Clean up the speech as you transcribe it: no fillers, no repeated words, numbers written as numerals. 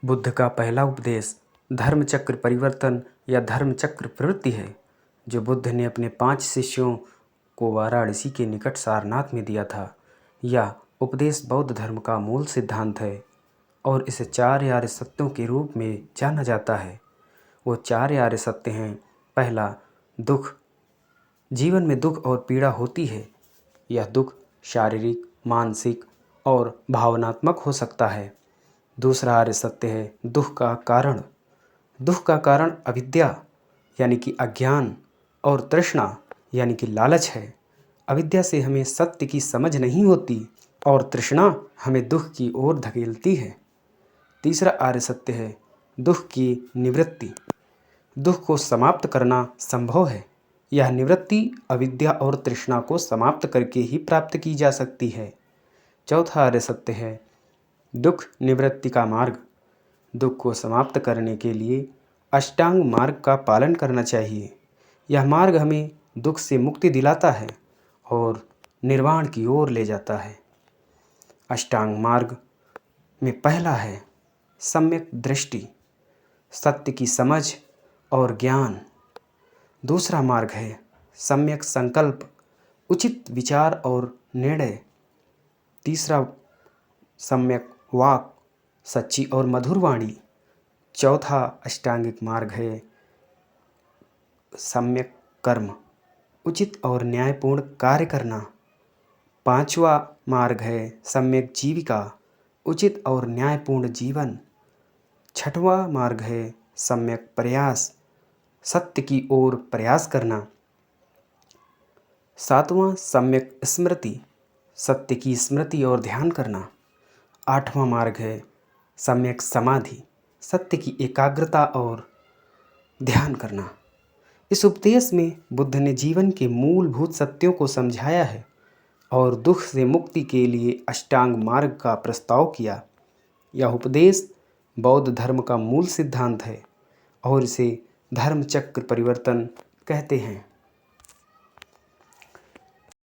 बुद्ध का पहला उपदेश धर्मचक्र परिवर्तन या धर्मचक्र प्रवृत्ति है, जो बुद्ध ने अपने 5 शिष्यों को वाराणसी के निकट सारनाथ में दिया था। यह उपदेश बौद्ध धर्म का मूल सिद्धांत है और इसे 4 आर्य सत्यों के रूप में जाना जाता है। वो 4 आर्य सत्य हैं। पहला, दुख। जीवन में दुख और पीड़ा होती है। यह दुख शारीरिक, मानसिक और भावनात्मक हो सकता है। दूसरा आर्य सत्य है दुख का कारण। दुख का कारण अविद्या यानी कि अज्ञान और तृष्णा यानी कि लालच है। अविद्या से हमें सत्य की समझ नहीं होती और तृष्णा हमें दुख की ओर धकेलती है। तीसरा आर्य सत्य है दुख की निवृत्ति। दुख को समाप्त करना संभव है। यह निवृत्ति अविद्या और तृष्णा को समाप्त करके ही प्राप्त की जा सकती है। चौथा आर्य सत्य है दुख निवृत्ति का मार्ग। दुख को समाप्त करने के लिए अष्टांग मार्ग का पालन करना चाहिए। यह मार्ग हमें दुख से मुक्ति दिलाता है और निर्वाण की ओर ले जाता है। अष्टांग मार्ग में पहला है सम्यक दृष्टि, सत्य की समझ और ज्ञान। दूसरा मार्ग है सम्यक संकल्प, उचित विचार और निर्णय। तीसरा सम्यक वाक, सच्ची और मधुर वाणी। चौथा अष्टांगिक मार्ग है सम्यक कर्म, उचित और न्यायपूर्ण कार्य करना। पांचवा मार्ग है सम्यक जीविका, उचित और न्यायपूर्ण जीवन। छठवां मार्ग है सम्यक प्रयास, सत्य की ओर प्रयास करना। सातवां सम्यक स्मृति, सत्य की स्मृति और ध्यान करना। आठवां मार्ग है सम्यक समाधि, सत्य की एकाग्रता और ध्यान करना। इस उपदेश में बुद्ध ने जीवन के मूलभूत सत्यों को समझाया है और दुख से मुक्ति के लिए अष्टांग मार्ग का प्रस्ताव किया। यह उपदेश बौद्ध धर्म का मूल सिद्धांत है और इसे धर्मचक्र परिवर्तन कहते हैं।